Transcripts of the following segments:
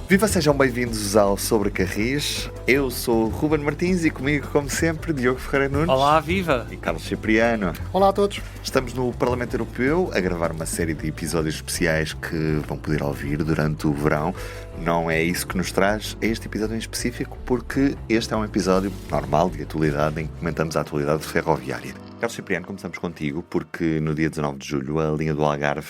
Viva, sejam bem-vindos ao Sobre Carris. Eu sou o Ruben Martins e comigo, como sempre, Diogo Ferreira Nunes. Olá, viva! E Carlos Cipriano. Olá a todos. Estamos no Parlamento Europeu a gravar uma série de episódios especiais que vão poder ouvir durante o verão. Não é isso que nos traz este episódio em específico, porque este é um episódio normal de atualidade em que comentamos a atualidade ferroviária. Carlos Cipriano, começamos contigo, porque no dia 19 de julho a linha do Algarve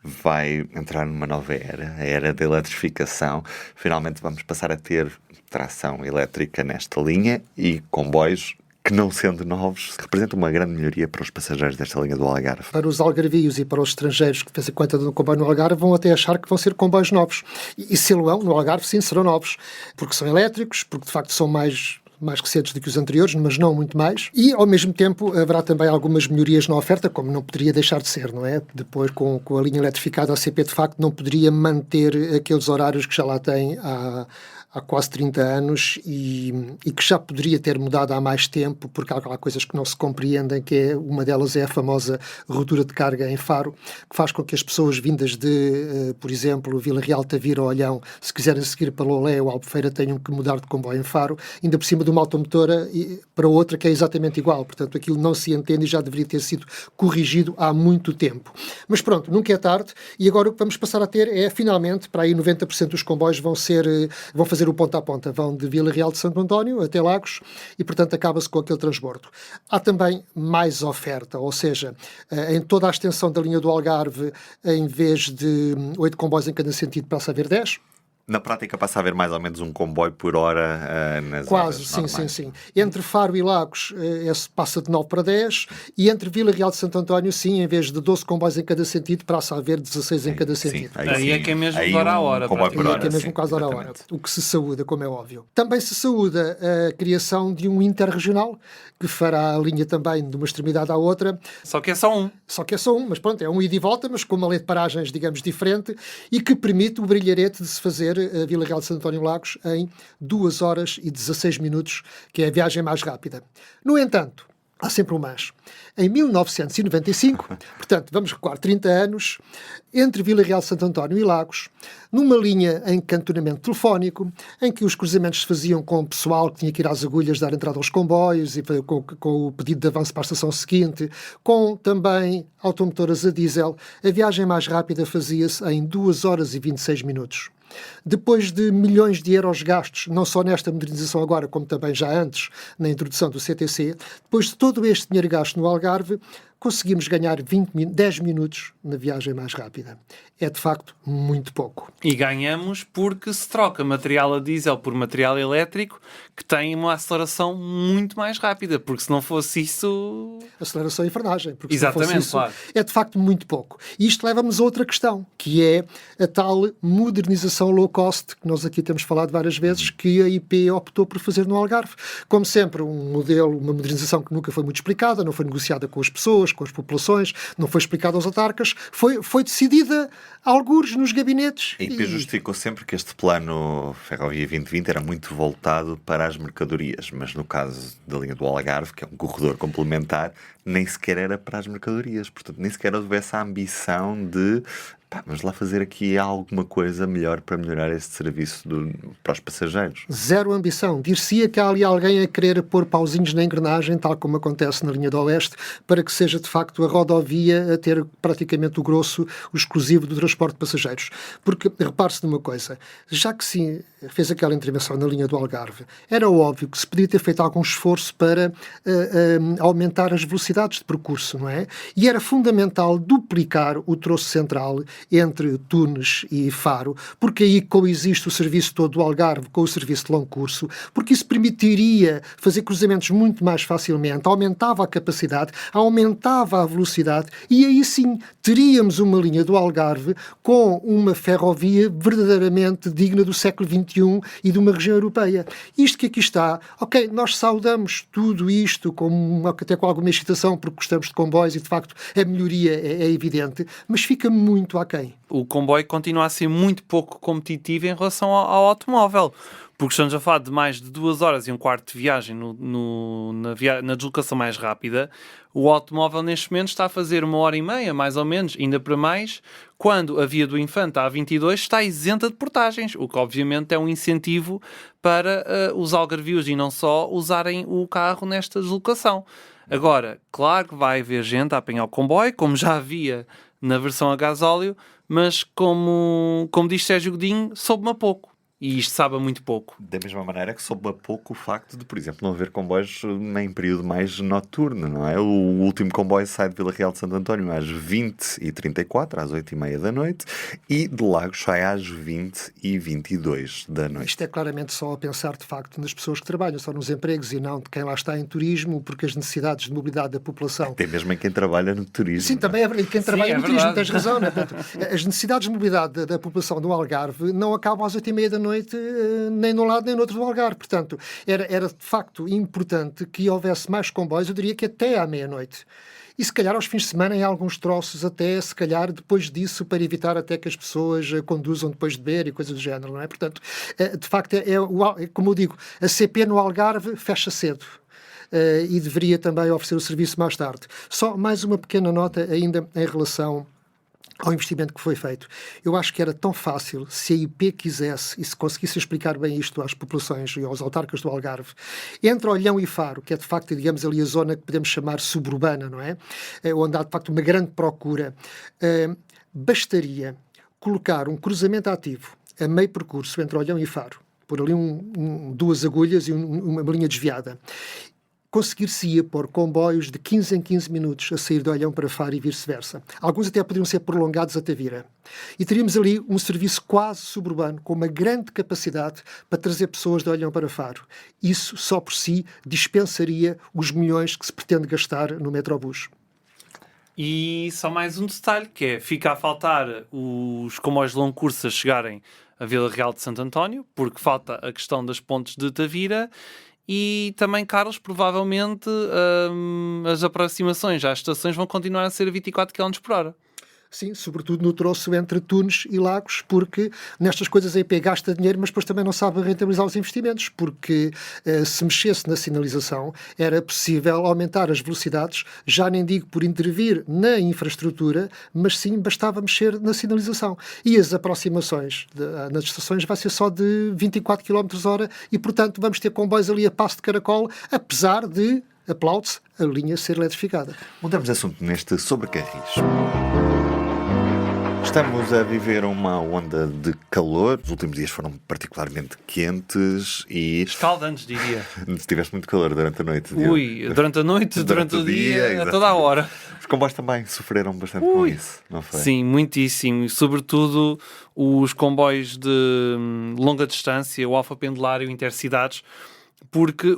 vai entrar numa nova era, a era da eletrificação. Finalmente vamos passar a ter tração elétrica nesta linha e comboios que, não sendo novos, representam uma grande melhoria para os passageiros desta linha do Algarve. Para os algarvios e para os estrangeiros que fazem conta do comboio no Algarve vão até achar que vão ser comboios novos. E se lo no Algarve, sim, serão novos. Porque são elétricos, porque de facto são mais recentes do que os anteriores, mas não muito mais. E, ao mesmo tempo, haverá também algumas melhorias na oferta, como não poderia deixar de ser, não é? Depois, com a linha eletrificada, a CP, de facto, não poderia manter aqueles horários que já lá tem há quase 30 anos e que já poderia ter mudado há mais tempo, porque há coisas que não se compreendem, uma delas é a famosa ruptura de carga em Faro, que faz com que as pessoas vindas de, por exemplo, Vila Real, Tavira ou Olhão, se quiserem seguir para Lolé ou Albufeira, tenham que mudar de comboio em Faro, ainda por cima de uma automotora para outra que é exatamente igual. Portanto, aquilo não se entende e já deveria ter sido corrigido há muito tempo. Mas pronto, nunca é tarde e agora o que vamos passar a ter é, finalmente, para aí 90% dos comboios vão fazer o ponta a ponta, vão de Vila Real de Santo António até Lagos e, portanto, acaba-se com aquele transbordo. Há também mais oferta, ou seja, em toda a extensão da linha do Algarve, em vez de 8 comboios em cada sentido, passa a haver 10. Na prática passa a haver mais ou menos um comboio por hora nas Quase, horas sim, normais. sim. Entre Faro e Lagos, esse passa de 9 para 10, e entre Vila Real de Santo António, sim, em vez de 12 comboios em cada sentido, passa a haver 16 em cada sentido. Aí é que é mesmo de hora a hora. Comboio por hora, que é mesmo sim, quase hora a hora. exatamente. O que se saúda, como é óbvio. Também se saúda a criação de um interregional, que fará a linha também de uma extremidade à outra. Só que é só um. Só que é só um, mas pronto, é um ida e volta, mas com uma lei de paragens, digamos, diferente, e que permite o brilharete de se fazer a Vila Real de Santo António Lagos em 2 horas e 16 minutos, que é a viagem mais rápida. No entanto, há sempre um mas. Em 1995, portanto, vamos recuar 30 anos, entre Vila Real de Santo António e Lagos, numa linha em cantonamento telefónico, em que os cruzamentos se faziam com o pessoal que tinha que ir às agulhas dar entrada aos comboios e com o pedido de avanço para a estação seguinte, com também automotoras a diesel, a viagem mais rápida fazia-se em 2 horas e 26 minutos. Depois de milhões de euros gastos, não só nesta modernização agora, como também já antes, na introdução do CTC, depois de todo este dinheiro gasto no Algarve, conseguimos ganhar 10 minutos na viagem mais rápida. É, de facto, muito pouco. E ganhamos porque se troca material a diesel por material elétrico que tem uma aceleração muito mais rápida, porque se não fosse isso... Aceleração e frenagem. Porque Exatamente, se não fosse isso, claro. é, de facto, muito pouco. E isto leva-nos a outra questão, que é a tal modernização low cost, que nós aqui temos falado várias vezes, que a IP optou por fazer no Algarve. Como sempre, um modelo, uma modernização que nunca foi muito explicada, não foi negociada com as pessoas, com as populações, não foi explicada aos autarcas, foi decidida a algures nos gabinetes. A IP justificou sempre que este plano Ferrovia 2020 era muito voltado para as mercadorias, mas no caso da linha do Algarve, que é um corredor complementar, nem sequer era para as mercadorias. Portanto, nem sequer houve essa ambição de vamos lá fazer aqui alguma coisa melhor para melhorar este serviço para os passageiros. Zero ambição. Dir-se-ia que há ali alguém a querer pôr pauzinhos na engrenagem, tal como acontece na linha do Oeste, para que seja de facto a rodovia a ter praticamente o grosso, o exclusivo do transporte de passageiros. Porque, repare-se numa coisa, já que se fez aquela intervenção na linha do Algarve, era óbvio que se podia ter feito algum esforço para aumentar as velocidades de percurso, não é? E era fundamental duplicar o troço central entre Tunes e Faro, porque aí coexiste o serviço todo do Algarve com o serviço de longo curso, porque isso permitiria fazer cruzamentos muito mais facilmente, aumentava a capacidade, aumentava a velocidade e aí sim teríamos uma linha do Algarve com uma ferrovia verdadeiramente digna do século XXI e de uma região europeia. Isto que aqui está, ok, nós saudamos tudo isto até com alguma excitação porque gostamos de comboios e de facto a melhoria é evidente, mas fica muito aquém. O comboio continua a ser muito pouco competitivo em relação ao automóvel, porque estamos a falar de mais de 2 horas e um quarto de viagem na deslocação mais rápida. O automóvel neste momento está a fazer 1h30, mais ou menos, ainda para mais, quando a Via do Infante, a A22, está isenta de portagens, o que obviamente é um incentivo para os algarvios e não só usarem o carro nesta deslocação. Agora, claro que vai haver gente a apanhar o comboio, como já havia na versão a gasóleo, mas como diz Sérgio Godinho, soube-me a pouco. E isto sabe a muito pouco. Da mesma maneira que soube a pouco o facto de, por exemplo, não haver comboios em período mais noturno, não é? O último comboio sai de Vila Real de Santo António às 20h34, às 8h30 da noite, e de Lagos sai às 20h22 da noite. Isto é claramente só a pensar, de facto, nas pessoas que trabalham, só nos empregos e não de quem lá está em turismo, porque as necessidades de mobilidade da população... Até mesmo em quem trabalha no turismo. Sim, também é verdade. Quem trabalha no turismo, tens razão. Né? Portanto, as necessidades de mobilidade da população do Algarve não acabam às 8h30 da noite, nem de um lado nem do outro do Algarve. Portanto, era de facto importante que houvesse mais comboios, eu diria que até à meia-noite. E se calhar aos fins de semana em alguns troços até, se calhar depois disso, para evitar até que as pessoas conduzam depois de beber e coisas do género, não é? Portanto, de facto, como eu digo, a CP no Algarve fecha cedo. E deveria também oferecer o serviço mais tarde. Só mais uma pequena nota ainda em relação ao investimento que foi feito. Eu acho que era tão fácil, se a IP quisesse e se conseguisse explicar bem isto às populações e aos autarcas do Algarve, entre Olhão e Faro, que é de facto, digamos, ali a zona que podemos chamar suburbana, não é? Onde há de facto uma grande procura, bastaria colocar um cruzamento ativo a meio percurso entre Olhão e Faro, por ali duas agulhas e uma linha desviada. Conseguir-se-ia pôr comboios de 15 em 15 minutos a sair de Olhão para Faro e vice-versa. Alguns até poderiam ser prolongados até Vira. E teríamos ali um serviço quase suburbano, com uma grande capacidade para trazer pessoas de Olhão para Faro. Isso, só por si, dispensaria os milhões que se pretende gastar no Metrobus. E só mais um detalhe, que é, fica a faltar os comboios de longo curso a chegarem a Vila Real de Santo António, porque falta a questão das pontes de Tavira. E também, Carlos, provavelmente as aproximações às estações vão continuar a ser a 24 km por hora. Sim, sobretudo no troço entre Tunes e Lagos, porque nestas coisas a IP gasta dinheiro, mas depois também não sabe rentabilizar os investimentos, porque se mexesse na sinalização era possível aumentar as velocidades, já nem digo por intervir na infraestrutura, mas sim bastava mexer na sinalização. E as aproximações nas estações vai ser só de 24 km/h e, portanto, vamos ter comboios ali a passo de caracol, apesar de, aplaude-se, a linha ser eletrificada. Mudamos de assunto neste sobre Carris. Estamos a viver uma onda de calor. Os últimos dias foram particularmente quentes e... escaldantes, diria. Tiveste muito calor durante a noite. Ui, durante a noite, durante o dia, a toda a hora. Os comboios também sofreram bastante com isso, não foi? Sim, muitíssimo. E sobretudo os comboios de longa distância, o Alfa Pendular e o Intercidades, porque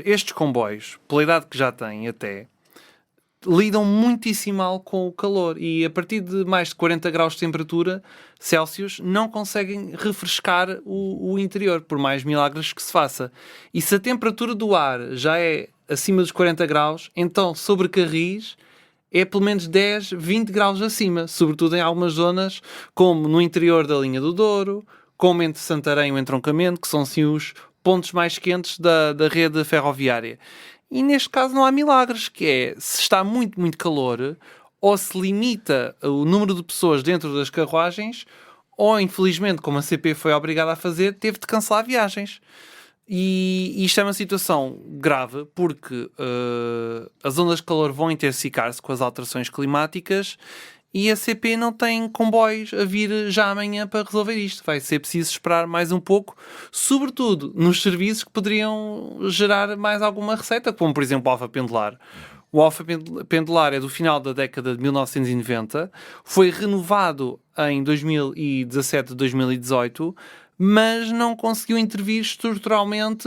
estes comboios, pela idade que já têm até, lidam muitíssimo mal com o calor e a partir de mais de 40 graus de temperatura Celsius não conseguem refrescar o interior, por mais milagres que se faça. E se a temperatura do ar já é acima dos 40 graus, então sobre Carris é pelo menos 10, 20 graus acima, sobretudo em algumas zonas, como no interior da linha do Douro, como entre Santarém e o Entroncamento, que são assim os pontos mais quentes da rede ferroviária. E neste caso não há milagres, que é, se está muito, muito calor, ou se limita o número de pessoas dentro das carruagens, ou infelizmente, como a CP foi obrigada a fazer, teve de cancelar viagens. E isto é uma situação grave, porque as ondas de calor vão intensificar-se com as alterações climáticas e a CP não tem comboios a vir já amanhã para resolver isto. Vai ser preciso esperar mais um pouco, sobretudo nos serviços que poderiam gerar mais alguma receita, como por exemplo o Alfa Pendular. O Alfa Pendular é do final da década de 1990, foi renovado em 2017, 2018, mas não conseguiu intervir estruturalmente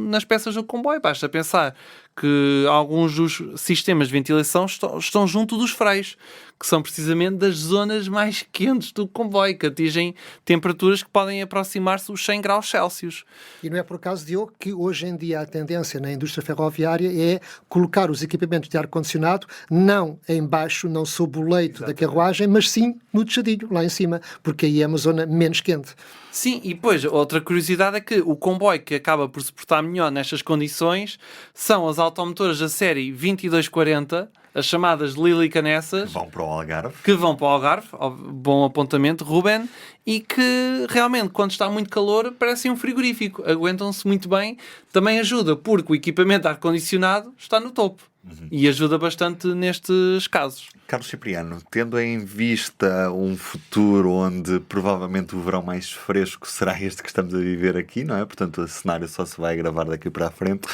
nas peças do comboio. Basta pensar porque alguns dos sistemas de ventilação estão junto dos freios, que são precisamente das zonas mais quentes do comboio, que atingem temperaturas que podem aproximar-se dos 100 graus Celsius. E não é por acaso, Diogo, que hoje em dia a tendência na indústria ferroviária é colocar os equipamentos de ar-condicionado não em baixo, não sob o leito da carruagem, mas sim no tejadilho, lá em cima, porque aí é uma zona menos quente. Sim, e depois outra curiosidade é que o comboio que acaba por se portar melhor nestas condições são as automotoras da série 2240, as chamadas Lili Canessas, Vão para o Algarve. que vão para o Algarve, bom apontamento, Ruben, e que realmente, quando está muito calor, parecem um frigorífico, aguentam-se muito bem. Também ajuda, porque o equipamento de ar-condicionado está no topo. E ajuda bastante nestes casos. Carlos Cipriano, tendo em vista um futuro onde provavelmente o verão mais fresco será este que estamos a viver aqui, não é? Portanto, o cenário só se vai agravar daqui para a frente.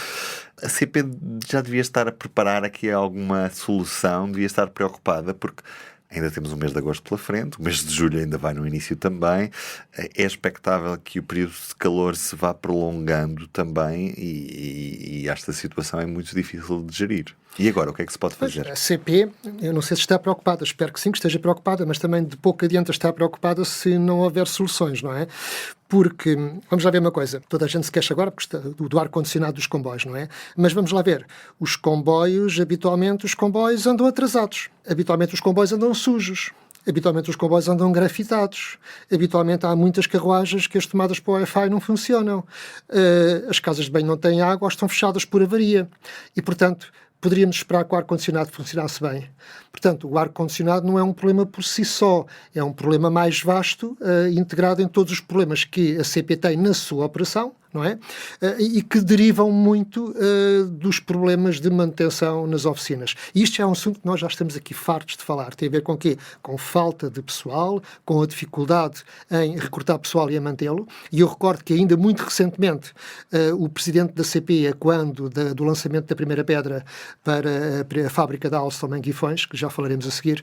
A CP já devia estar a preparar aqui alguma solução, devia estar preocupada, porque ainda temos o mês de agosto pela frente, o mês de julho ainda vai no início também. É expectável que o período de calor se vá prolongando também e esta situação é muito difícil de gerir. E agora, o que é que se pode fazer? A CP, eu não sei se está preocupada, espero que sim, que esteja preocupada, mas também de pouco adianta estar preocupada se não houver soluções, não é? Porque, vamos lá ver uma coisa, toda a gente se queixa agora do ar-condicionado dos comboios, não é? Mas vamos lá ver, habitualmente os comboios andam atrasados, habitualmente os comboios andam sujos, habitualmente os comboios andam grafitados, habitualmente há muitas carruagens que as tomadas para o Wi-Fi não funcionam, as casas de banho não têm água ou estão fechadas por avaria e, portanto, poderíamos esperar que o ar-condicionado funcionasse bem. Portanto, o ar-condicionado não é um problema por si só, é um problema mais vasto, integrado em todos os problemas que a CP tem na sua operação, não é? E que derivam muito dos problemas de manutenção nas oficinas. E isto é um assunto que nós já estamos aqui fartos de falar. Tem a ver com o quê? Com falta de pessoal, com a dificuldade em recrutar pessoal e a mantê-lo. E eu recordo que ainda muito recentemente o presidente da CP, quando do lançamento da primeira pedra para a fábrica da Alstom em Guifões, que já falaremos a seguir,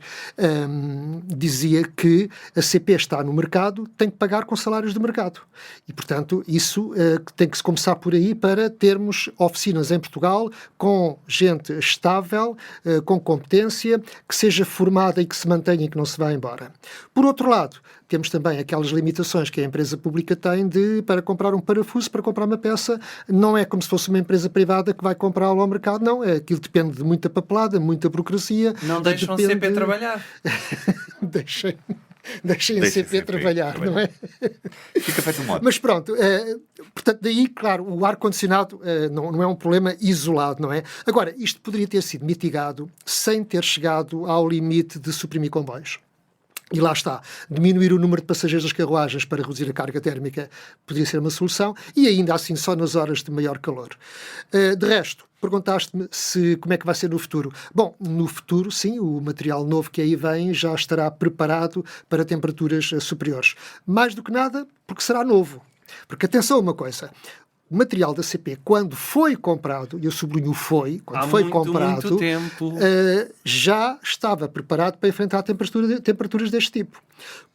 dizia que a CP está no mercado, tem que pagar com salários de mercado. E, portanto, isso tem que se começar por aí para termos oficinas em Portugal com gente estável, com competência, que seja formada e que se mantenha e que não se vá embora. Por outro lado, temos também aquelas limitações que a empresa pública tem para comprar um parafuso, para comprar uma peça, não é como se fosse uma empresa privada que vai comprá-lo ao mercado, não, aquilo depende de muita papelada, muita burocracia. Não deixam a CP trabalhar. Deixem a CP trabalhar, não é? Fica feito um modo. Mas pronto, portanto, daí, claro, o ar-condicionado não é um problema isolado, não é? Agora, isto poderia ter sido mitigado sem ter chegado ao limite de suprimir comboios. E lá está, diminuir o número de passageiros das carruagens para reduzir a carga térmica poderia ser uma solução, e ainda assim só nas horas de maior calor. De resto, perguntaste-me como é que vai ser no futuro. Bom, no futuro, sim, o material novo que aí vem já estará preparado para temperaturas superiores. Mais do que nada, porque será novo. Porque, atenção a uma coisa, o material da CP, quando foi comprado, e eu sublinho muito tempo, já estava preparado para enfrentar temperaturas deste tipo.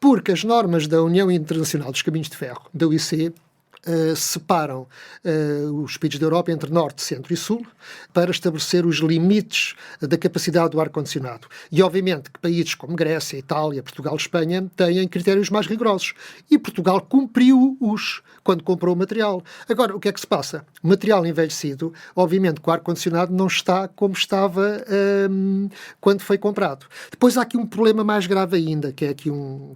Porque as normas da União Internacional dos Caminhos de Ferro, da UIC, separam os países da Europa entre Norte, Centro e Sul para estabelecer os limites da capacidade do ar-condicionado. E, obviamente, que países como Grécia, Itália, Portugal e Espanha têm critérios mais rigorosos. E Portugal cumpriu-os quando comprou o material. Agora, o que é que se passa? O material envelhecido, obviamente, que o ar-condicionado não está como estava quando foi comprado. Depois há aqui um problema mais grave ainda, que é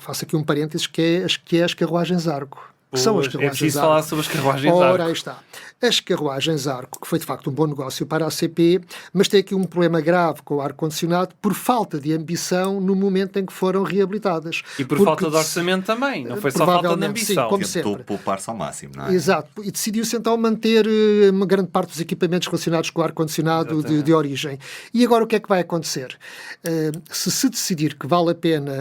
faço aqui um parênteses, que é as carruagens Argo. Que são as carruagens é preciso Argo. falar sobre as carruagens Argo. Ora, aí está. As carruagens Argo, que foi de facto um bom negócio para a CP, mas tem aqui um problema grave com o ar-condicionado por falta de ambição no momento em que foram reabilitadas. E por falta de orçamento também, não foi só falta de ambição. Sim, como Tentou sempre. poupar-se ao máximo, não é? Exato. E decidiu-se então manter uma grande parte dos equipamentos relacionados com o ar-condicionado de origem. E agora o que é que vai acontecer? Se decidir que vale a pena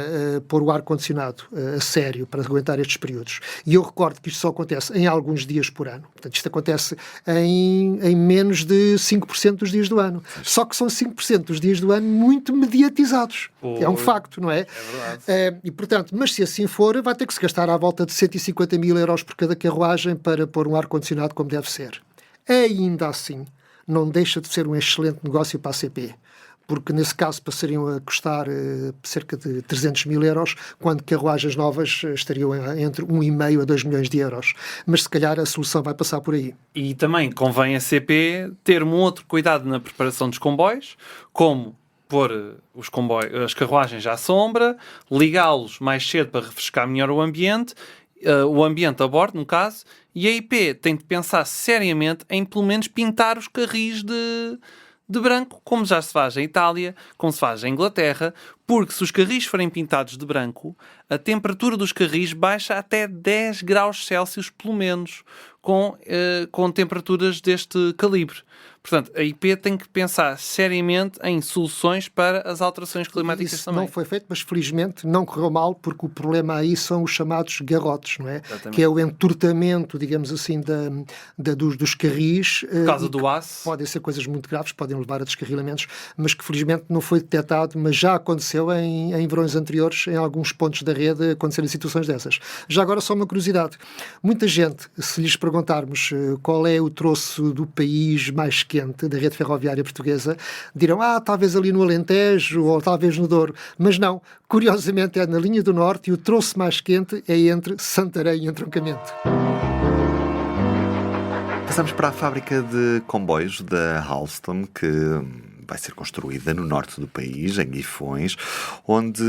pôr o ar-condicionado a sério para aguentar estes períodos, e eu recordo que isto só acontece em alguns dias por ano. Portanto, isto acontece em menos de 5% dos dias do ano. Só que são 5% dos dias do ano muito mediatizados. É um facto, não é? É verdade. E, portanto, mas se assim for, vai ter que se gastar à volta de 150 mil euros por cada carruagem para pôr um ar-condicionado como deve ser. Ainda assim, não deixa de ser um excelente negócio para a CP. Porque nesse caso passariam a custar cerca de 300 mil euros, quando carruagens novas estariam entre 1,5 a 2 milhões de euros. Mas se calhar a solução vai passar por aí. E também convém a CP ter um outro cuidado na preparação dos comboios, como pôr as carruagens à sombra, ligá-los mais cedo para refrescar melhor o ambiente a bordo, no caso, e a IP tem de pensar seriamente em pelo menos pintar os carris de branco, como já se faz em Itália, como se faz em Inglaterra, porque se os carris forem pintados de branco, a temperatura dos carris baixa até 10 graus Celsius, pelo menos, com temperaturas deste calibre. Portanto, a IP tem que pensar seriamente em soluções para as alterações climáticas Isso também. não foi feito, mas felizmente não correu mal, porque o problema aí são os chamados garrotes, não é? Exatamente. Que é o entortamento, digamos assim, dos carris. Por causa do aço. Podem ser coisas muito graves, podem levar a descarrilamentos, mas que felizmente não foi detectado, mas já aconteceu em verões anteriores, em alguns pontos da rede, acontecerem situações dessas. Já agora, só uma curiosidade. Muita gente, se lhes perguntarmos qual é o troço do país mais quente da rede ferroviária portuguesa, dirão, talvez ali no Alentejo ou talvez no Douro. Mas não, curiosamente é na linha do Norte e o troço mais quente é entre Santarém e Entroncamento. Passamos para a fábrica de comboios da Alstom, que vai ser construída no norte do país, em Guifões, onde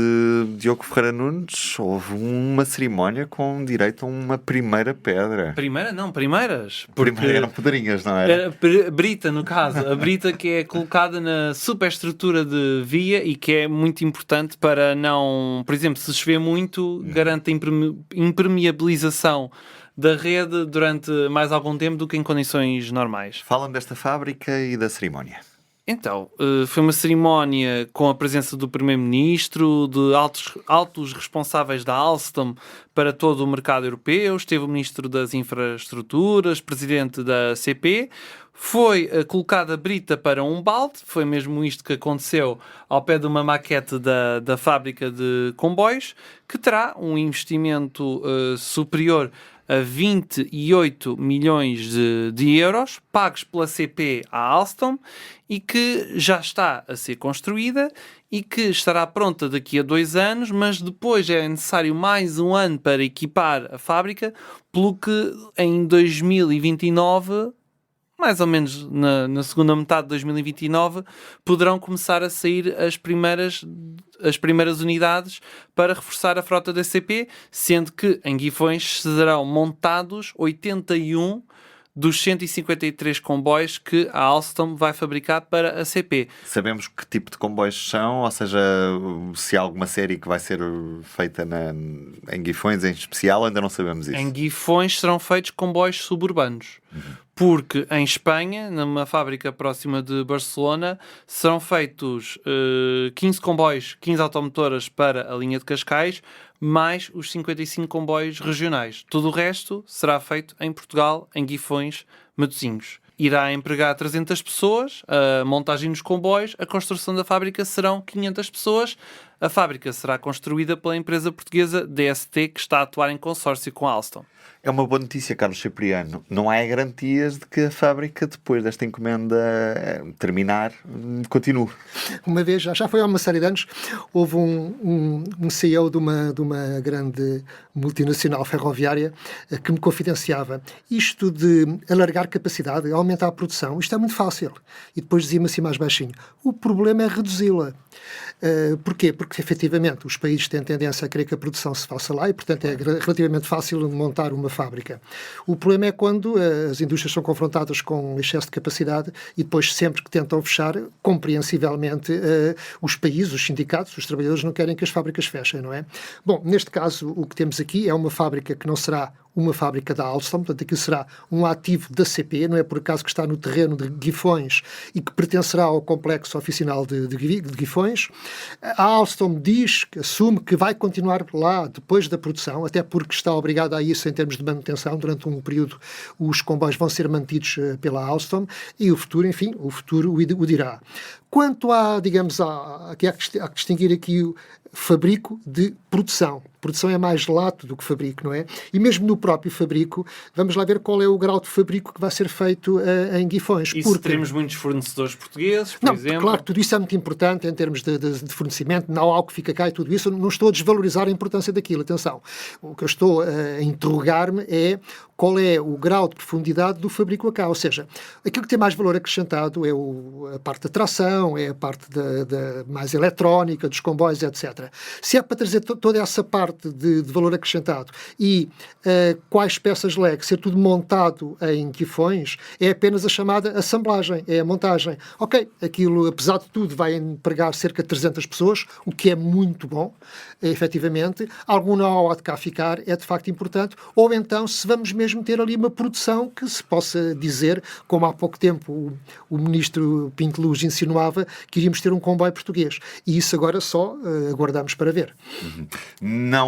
Diogo Ferreira Nunes houve uma cerimónia com direito a uma primeira pedra. Primeira? Não, primeiras. Primeiro eram pedrinhas, não era? Era brita, no caso. A brita que é colocada na superestrutura de via e que é muito importante para não... Por exemplo, se chover muito, garante a impermeabilização da rede durante mais algum tempo do que em condições normais. Falam desta fábrica e da cerimónia. Então, foi uma cerimónia com a presença do Primeiro-Ministro, de altos responsáveis da Alstom para todo o mercado europeu, esteve o Ministro das Infraestruturas, Presidente da CP, foi colocada brita para um balde, foi mesmo isto que aconteceu ao pé de uma maquete da fábrica de comboios, que terá um investimento superior a 28 milhões de euros, pagos pela CP à Alstom, e que já está a ser construída e que estará pronta daqui a 2 anos, mas depois é necessário mais um ano para equipar a fábrica, pelo que em 2029, mais ou menos na segunda metade de 2029, poderão começar a sair as primeiras unidades para reforçar a frota da CP, sendo que em Guifões serão montados 81 dos 153 comboios que a Alstom vai fabricar para a CP. Sabemos que tipo de comboios são, ou seja, se há alguma série que vai ser feita em Guifões em especial, ainda não sabemos isso. Em Guifões serão feitos comboios suburbanos. Porque em Espanha, numa fábrica próxima de Barcelona, serão feitos 15 comboios, 15 automotoras para a linha de Cascais, mais os 55 comboios regionais. Todo o resto será feito em Portugal, em Guifões, Matosinhos. Irá empregar 300 pessoas, a montagem dos comboios, a construção da fábrica serão 500 pessoas. A fábrica será construída pela empresa portuguesa DST, que está a atuar em consórcio com a Alstom. É uma boa notícia, Carlos Cipriano. Não há garantias de que a fábrica, depois desta encomenda terminar, continue. Uma vez, já foi há uma série de anos, houve um CEO de uma grande multinacional ferroviária que me confidenciava isto de alargar capacidade, aumentar a produção, isto é muito fácil. E depois dizia-me assim mais baixinho, o problema é reduzi-la. Porquê? Porque, efetivamente, os países têm tendência a querer que a produção se faça lá e, portanto, é relativamente fácil montar uma fábrica. O problema é quando as indústrias são confrontadas com excesso de capacidade e depois, sempre que tentam fechar, compreensivelmente, os países, os sindicatos, os trabalhadores não querem que as fábricas fechem, não é? Bom, neste caso, o que temos aqui é uma fábrica que não será uma fábrica da Alstom, portanto aquilo será um ativo da CP, não é por acaso que está no terreno de Guifões e que pertencerá ao complexo oficinal de Guifões. A Alstom diz, assume que vai continuar lá depois da produção, até porque está obrigada a isso em termos de manutenção, durante um período os comboios vão ser mantidos pela Alstom e o futuro, enfim, o futuro o dirá. Quanto a, digamos, há que distinguir aqui o fabrico de produção. Produção é mais lato do que fabrico, não é? E mesmo no próprio fabrico, vamos lá ver qual é o grau de fabrico que vai ser feito em Guifões. E se teremos muitos fornecedores portugueses, por exemplo? Claro, tudo isso é muito importante em termos de fornecimento, não há algo que fica cá e tudo isso. Eu não estou a desvalorizar a importância daquilo, atenção. O que eu estou a interrogar-me é qual é o grau de profundidade do fabrico a cá. Ou seja, aquilo que tem mais valor acrescentado é a parte da tração, é a parte da mais eletrónica, dos comboios, etc. Se é para trazer toda essa parte de valor acrescentado e quais peças leg ser tudo montado em Guifões, é apenas a chamada assemblagem, é a montagem. Ok, aquilo, apesar de tudo, vai empregar cerca de 300 pessoas, o que é muito bom, efetivamente. Algum know-how de cá ficar é de facto importante, ou então se vamos mesmo ter ali uma produção que se possa dizer, como há pouco tempo o ministro Pinto Luz insinuava, que iríamos ter um comboio português. E isso agora só aguardamos para ver. Não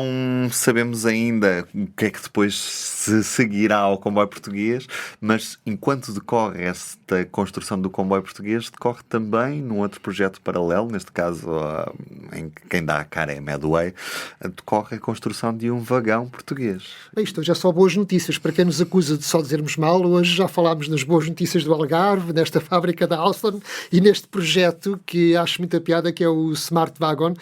sabemos ainda o que é que depois se seguirá ao comboio português, mas enquanto decorre esta construção do comboio português, decorre também num outro projeto paralelo, neste caso em quem dá a cara é Medway, decorre a construção de um vagão português. Isto hoje é só boas notícias. Para quem nos acusa de só dizermos mal, hoje já falámos nas boas notícias do Algarve, nesta fábrica da Alstom e neste projeto que acho muita piada, que é o Smart Wagon,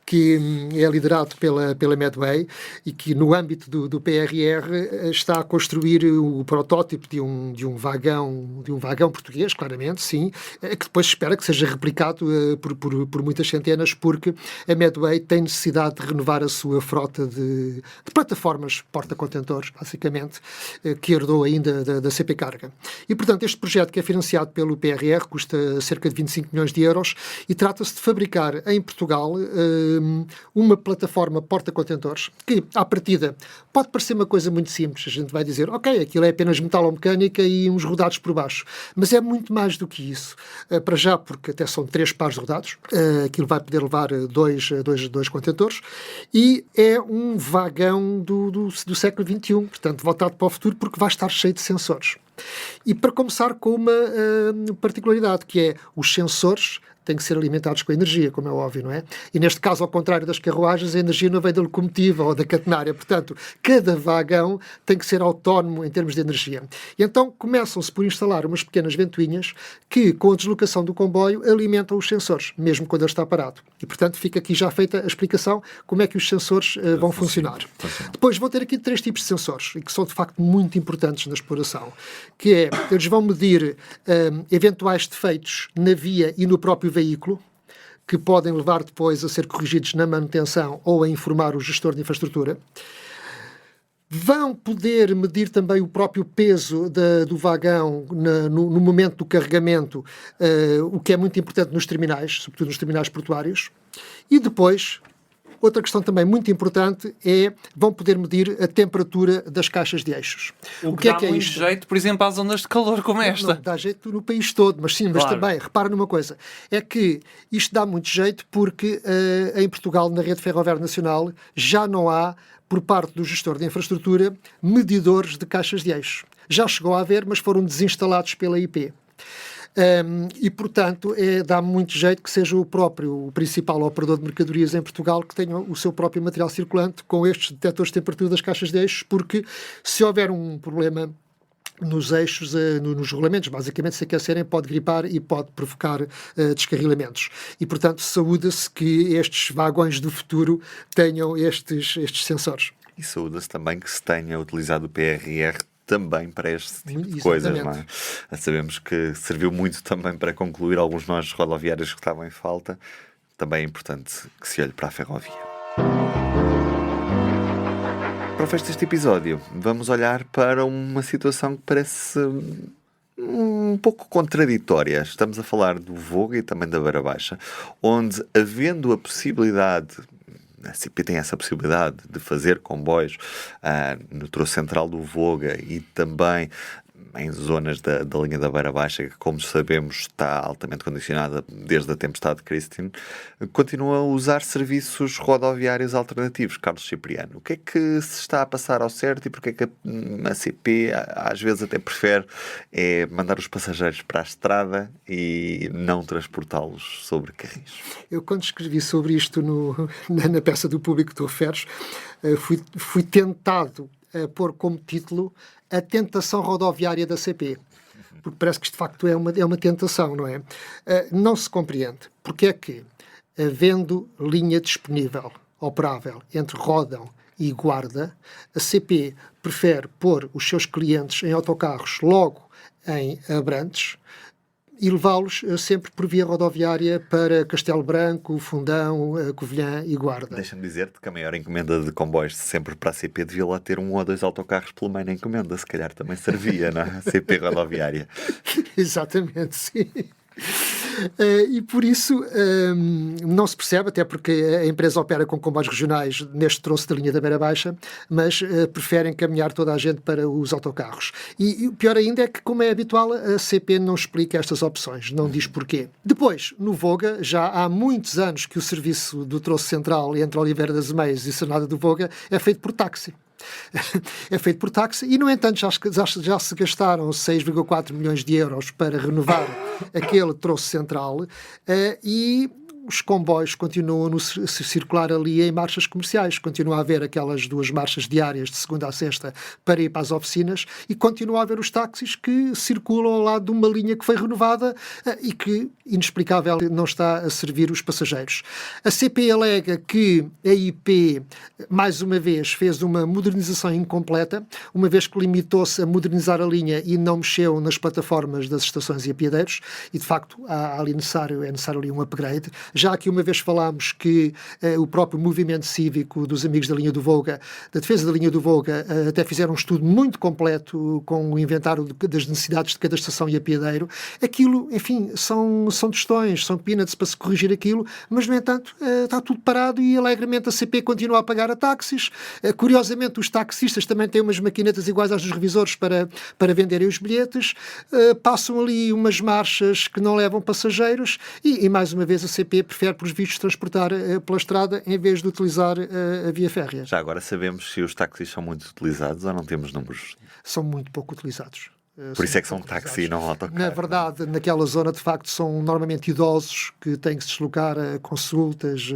que é liderado pela Medway e que no âmbito do PRR está a construir o protótipo de um vagão português, claramente, sim, que depois espera que seja replicado por muitas centenas, porque a Medway tem necessidade de renovar a sua frota de plataformas porta-contentores, basicamente, que herdou ainda da CP Carga. E, portanto, este projeto, que é financiado pelo PRR, custa cerca de 25 milhões de euros e trata-se de fabricar em Portugal uma plataforma porta-contentores que, à partida, pode parecer uma coisa muito simples. A gente vai dizer, ok, aquilo é apenas metalomecânica e uns rodados por baixo. Mas é muito mais do que isso. Para já, porque até são 3 pares de rodados. Aquilo vai poder levar dois contentores. E é um vagão do século XXI. Portanto, voltado para o futuro, porque vai estar cheio de sensores. E para começar com uma particularidade, que é os sensores têm que ser alimentados com energia, como é óbvio, não é? E neste caso, ao contrário das carruagens, a energia não vem da locomotiva ou da catenária. Portanto, cada vagão tem que ser autónomo em termos de energia. E então começam-se por instalar umas pequenas ventoinhas que, com a deslocação do comboio, alimentam os sensores, mesmo quando ele está parado. E, portanto, fica aqui já feita a explicação como é que os sensores vão funcionar. Depois vão ter aqui 3 tipos de sensores, e que são, de facto, muito importantes na exploração, que é, eles vão medir eventuais defeitos na via e no próprio veículo, que podem levar depois a ser corrigidos na manutenção ou a informar o gestor de infraestrutura. Vão poder medir também o próprio peso do vagão no momento do carregamento, o que é muito importante nos terminais, sobretudo nos terminais portuários. E depois, outra questão também muito importante vão poder medir a temperatura das caixas de eixos. O que dá muito jeito, por exemplo, às ondas de calor como esta. Não, dá jeito no país todo, mas sim, mas também, repara numa coisa, é que isto dá muito jeito porque em Portugal, na rede ferroviária nacional, já não há, por parte do gestor de infraestrutura, medidores de caixas de eixos. Já chegou a haver, mas foram desinstalados pela IP. E, portanto, dá muito jeito que seja o principal operador de mercadorias em Portugal que tenha o seu próprio material circulante com estes detectores de temperatura das caixas de eixos, porque se houver um problema nos eixos, nos regulamentos, basicamente se aquecerem, pode gripar e pode provocar descarrilamentos. E, portanto, saúda-se que estes vagões do futuro tenham estes sensores. E saúda-se também que se tenha utilizado o PRR também para este tipo de coisas, não é? Sabemos que serviu muito também para concluir alguns nós rodoviários que estavam em falta. Também é importante que se olhe para a ferrovia. Para o fecho deste episódio, vamos olhar para uma situação que parece um pouco contraditória. Estamos a falar do Voga e também da Beira Baixa, onde, havendo a possibilidade, a CP tem essa possibilidade de fazer comboios no troço central do Voga e também em zonas da linha da Beira Baixa, que, como sabemos, está altamente condicionada desde a tempestade de Christine, continua a usar serviços rodoviários alternativos. Carlos Cipriano, o que é que se está a passar ao certo e porque é que a CP às vezes até prefere mandar os passageiros para a estrada e não transportá-los sobre carris? Eu, quando escrevi sobre isto na peça do Público que tu referes, fui tentado a pôr como título A Tentação Rodoviária da CP. Porque parece que isto de facto é uma tentação, não é? Não se compreende porque é que, havendo linha disponível, operável, entre Ródão e Guarda, a CP prefere pôr os seus clientes em autocarros logo em Abrantes e levá-los sempre por via rodoviária para Castelo Branco, Fundão, Covilhã e Guarda. Deixa-me dizer-te que a maior encomenda de comboios sempre para a CP devia lá ter 1 ou 2 autocarros pelo meio na encomenda. Se calhar também servia na CP rodoviária. Exatamente, sim. E por isso não se percebe, até porque a empresa opera com comboios regionais neste troço da linha da Beira Baixa, mas preferem caminhar toda a gente para os autocarros. E o pior ainda é que, como é habitual, a CP não explica estas opções, não diz porquê. Depois, no Voga, já há muitos anos que o serviço do troço central entre Oliveira das Meias e Cernada do Voga é feito por táxi. É feito por táxi e, no entanto, já se gastaram 6,4 milhões de euros para renovar aquele troço central e os comboios continuam a circular ali em marchas comerciais. Continua a haver aquelas 2 marchas diárias de segunda a sexta para ir para as oficinas e continua a haver os táxis que circulam ao lado de uma linha que foi renovada e que, inexplicável, não está a servir os passageiros. A CP alega que a IP, mais uma vez, fez uma modernização incompleta, uma vez que limitou-se a modernizar a linha e não mexeu nas plataformas das estações e apiadeiros, e de facto é necessário ali um upgrade. Já que uma vez falámos que o próprio movimento cívico dos Amigos da Linha do Voga, da defesa da linha do Voga, até fizeram um estudo muito completo com o inventário das necessidades de cada estação e apiadeiro. Aquilo, enfim, são tostões, são peanuts para se corrigir aquilo, mas, no entanto, está tudo parado e alegremente a CP continua a pagar a táxis. Curiosamente, os taxistas também têm umas maquinetas iguais às dos revisores para venderem os bilhetes. Passam ali umas marchas que não levam passageiros e mais uma vez, a CP prefere, pelos vistos, transportar pela estrada em vez de utilizar a via férrea. Já agora sabemos se os táxis são muito utilizados ou não temos números? São muito pouco utilizados. Por isso é que são táxi e não autocarro. Na verdade, naquela zona, de facto, são normalmente idosos que têm que se deslocar a consultas,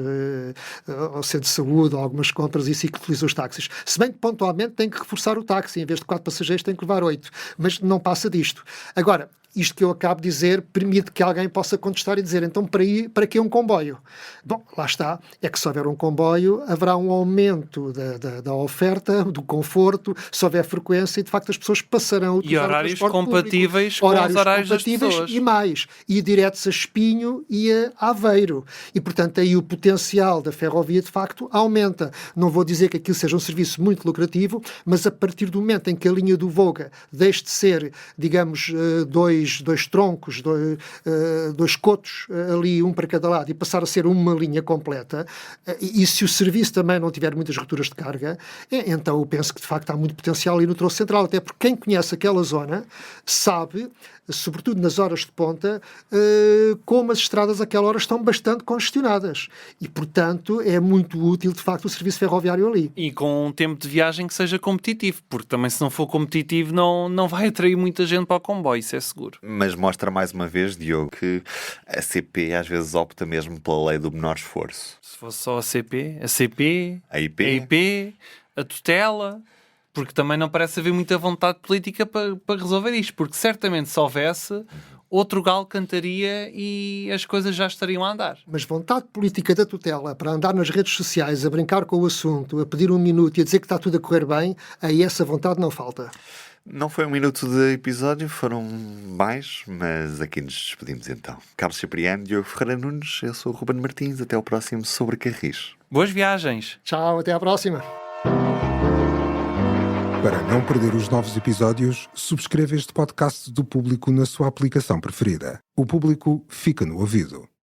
ao centro de saúde, a algumas compras, e sim que utilizam os táxis. Se bem que, pontualmente, têm que reforçar o táxi. Em vez de 4 passageiros, têm que levar 8. Mas não passa disto. Agora, isto que eu acabo de dizer permite que alguém possa contestar e dizer, então, para que um comboio? Bom, lá está. É que se houver um comboio, haverá um aumento da oferta, do conforto, se houver frequência, e de facto as pessoas passarão a utilizar o horários compatíveis com os horários das pessoas. E mais, e diretos a Espinho e a Aveiro. E, portanto, aí o potencial da ferrovia, de facto, aumenta. Não vou dizer que aquilo seja um serviço muito lucrativo, mas a partir do momento em que a linha do Voga deixe de ser, digamos, dois troncos, dois cotos ali, um para cada lado, e passar a ser uma linha completa, e se o serviço também não tiver muitas rupturas de carga, então eu penso que de facto há muito potencial ali no troço central, até porque quem conhece aquela zona sabe, sobretudo nas horas de ponta, como as estradas àquela hora estão bastante congestionadas e, portanto, é muito útil de facto o serviço ferroviário ali. E com um tempo de viagem que seja competitivo, porque também, se não for competitivo, não vai atrair muita gente para o comboio, isso é seguro. Mas mostra mais uma vez, Diogo, que a CP às vezes opta mesmo pela lei do menor esforço. Se fosse só a CP, a IP, a tutela, porque também não parece haver muita vontade política para resolver isto, porque certamente se houvesse, outro galo cantaria e as coisas já estariam a andar. Mas vontade política da tutela para andar nas redes sociais, a brincar com o assunto, a pedir um minuto e a dizer que está tudo a correr bem, aí essa vontade não falta. Não foi 1 minuto de episódio, foram mais, mas aqui nos despedimos então. Carlos Cipriano, Diogo Ferreira Nunes, eu sou o Ruben Martins, até ao próximo Sobre Carris. Boas viagens! Tchau, até à próxima! Para não perder os novos episódios, subscreva este podcast do Público na sua aplicação preferida. O Público fica no ouvido.